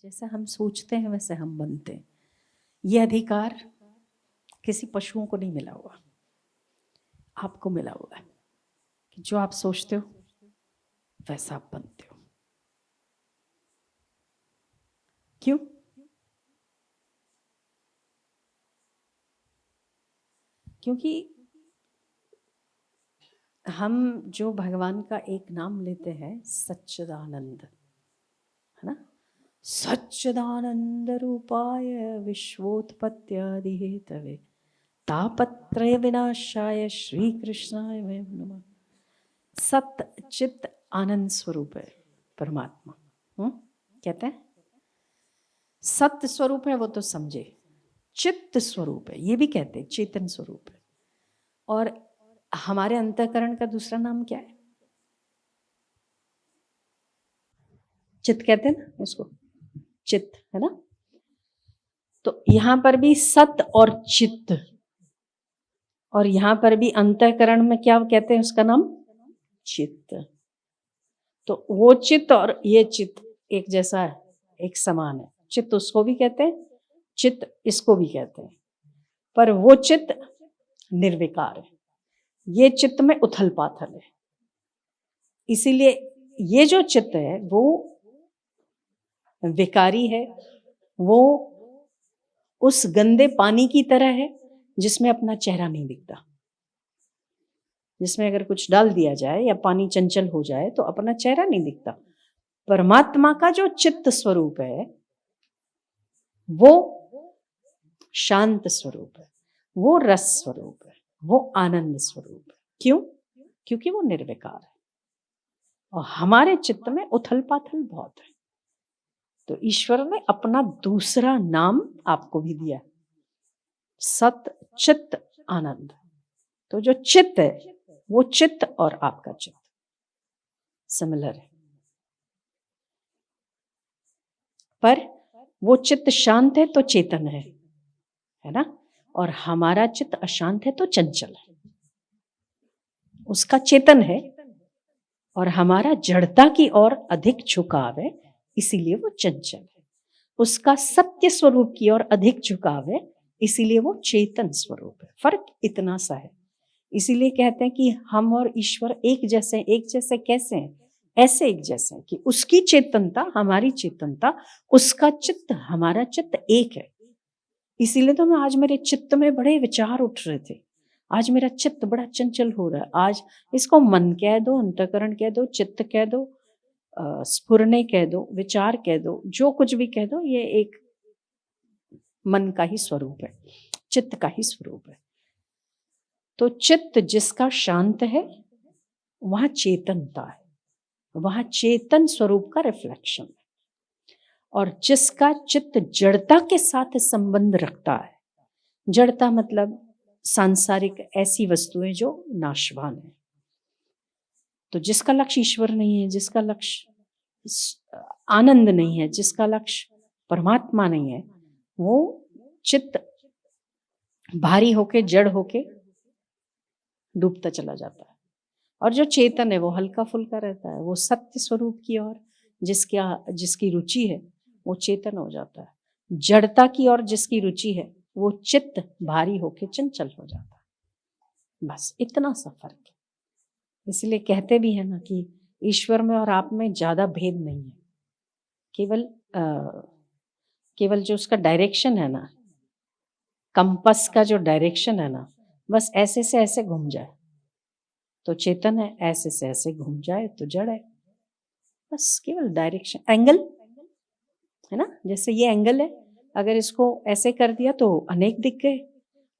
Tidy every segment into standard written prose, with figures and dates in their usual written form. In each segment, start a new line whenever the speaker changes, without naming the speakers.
जैसा हम सोचते हैं वैसे हम बनते हैं। ये अधिकार किसी पशुओं को नहीं मिला हुआ, आपको मिला हुआ है कि जो आप सोचते हो वैसा आप बनते हो। क्यों? क्योंकि हम जो भगवान का एक नाम लेते हैं सच्चिदानंद, है ना, सच्चिदानंद रूपाय विश्वोत्पत्त्यादि हेतवे तापत्रय विनाशाय श्री कृष्णाय वयं नमः। सत चित्त आनंद स्वरूप है परमात्मा। कहते हैं सत्य स्वरूप है वो तो समझे, चित्त स्वरूप है ये भी कहते हैं, चेतन स्वरूप है। और हमारे अंतःकरण का दूसरा नाम क्या है? चित्त कहते हैं ना उसको, चित्त, है ना। तो यहां पर भी सत और चित्त, और यहां पर भी अंतःकरण में क्या कहते हैं उसका नाम? चित्त। तो वो चित्त और ये चित्त एक जैसा है, एक समान है। चित्त उसको भी कहते हैं, चित्त इसको भी कहते हैं, पर वो चित्त निर्विकार है, ये चित्त में उथल पाथल है। इसीलिए ये जो चित्त है वो विकारी है, वो उस गंदे पानी की तरह है जिसमें अपना चेहरा नहीं दिखता। जिसमें अगर कुछ डाल दिया जाए या पानी चंचल हो जाए तो अपना चेहरा नहीं दिखता। परमात्मा का जो चित्त स्वरूप है वो शांत स्वरूप है, वो रस स्वरूप है, वो आनंद स्वरूप है। क्यों? क्योंकि वो निर्विकार है। और हमारे चित्त में उथल पाथल बहुत है, तो ईश्वर ने अपना दूसरा नाम आपको भी दिया, सत चित्त आनंद। तो जो चित्त है वो चित्त और आपका चित्त सिमिलर है, पर वो चित्त शांत है तो चेतन है ना, और हमारा चित्त अशांत है तो चंचल है। उसका चेतन है और हमारा जड़ता की ओर अधिक झुकाव है, इसीलिए वो चंचल है। उसका सत्य स्वरूप की ओर अधिक झुकाव है, इसीलिए वो चेतन स्वरूप है। फर्क इतना सा है। इसीलिए कहते हैं कि हम और ईश्वर एक जैसे। एक जैसे कैसे हैं? ऐसे एक जैसे कि उसकी चेतनता हमारी चेतनता, उसका चित्त हमारा चित्त एक है। इसीलिए तो मैं आज मेरे चित्त में बड़े विचार उठ रहे थे, आज मेरा चित्त बड़ा चंचल हो रहा है। आज इसको मन कह दो, अंतःकरण कह दो, चित्त कह दो, स्फुरने कह दो, विचार कह दो, जो कुछ भी कह दो, ये एक मन का ही स्वरूप है, चित्त का ही स्वरूप है। तो चित्त जिसका शांत है वहां चेतनता है, वहां चेतन स्वरूप का रिफ्लेक्शन है। और जिसका चित्त जड़ता के साथ संबंध रखता है, जड़ता मतलब सांसारिक ऐसी वस्तुएं जो नाशवान है, तो जिसका लक्ष्य ईश्वर नहीं है, जिसका लक्ष्य आनंद नहीं है, जिसका लक्ष्य परमात्मा नहीं है, वो चित्त भारी होके जड़ होके डूबता चला जाता है। और जो चेतन है वो हल्का फुल्का रहता है, वो सत्य स्वरूप की ओर जिसकी रुचि है वो चेतन हो जाता है। जड़ता की ओर जिसकी रुचि है वो चित्त भारी होके चंचल हो जाता है। बस इतना सा फर्क है। इसलिए कहते भी है ना कि ईश्वर में और आप में ज्यादा भेद नहीं है, केवल जो उसका डायरेक्शन है ना, कंपास का जो डायरेक्शन है ना, बस ऐसे से ऐसे घूम जाए तो चेतन है, ऐसे से ऐसे घूम जाए तो जड़ है। बस केवल डायरेक्शन, एंगल है ना। जैसे ये एंगल है, अगर इसको ऐसे कर दिया तो अनेक दिख गए,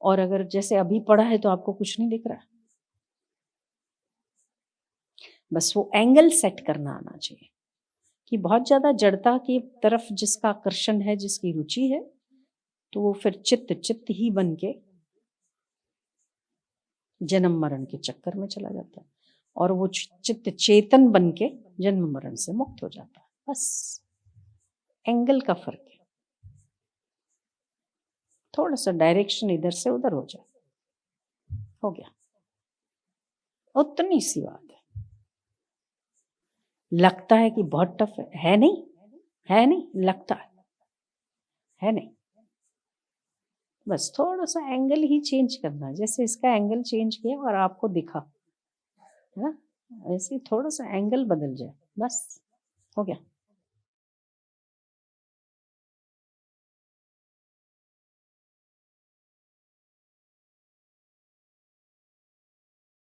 और अगर जैसे अभी पड़ा है तो आपको कुछ नहीं दिख रहा। बस वो एंगल सेट करना आना चाहिए कि बहुत ज्यादा जड़ता की तरफ जिसका आकर्षण है, जिसकी रुचि है, तो वो फिर चित्त ही बन के जन्म मरण के चक्कर में चला जाता है, और वो चित्त चेतन बन के जन्म मरण से मुक्त हो जाता है। बस एंगल का फर्क है, थोड़ा सा डायरेक्शन इधर से उधर हो जाए, हो गया, उतनी सी बात है। लगता है कि बहुत टफ है नहीं, है नहीं, लगता है। है नहीं। बस थोड़ा सा एंगल ही चेंज करना, जैसे इसका एंगल चेंज किया और आपको दिखा, है ना, ऐसे थोड़ा सा एंगल बदल जाए, बस हो गया।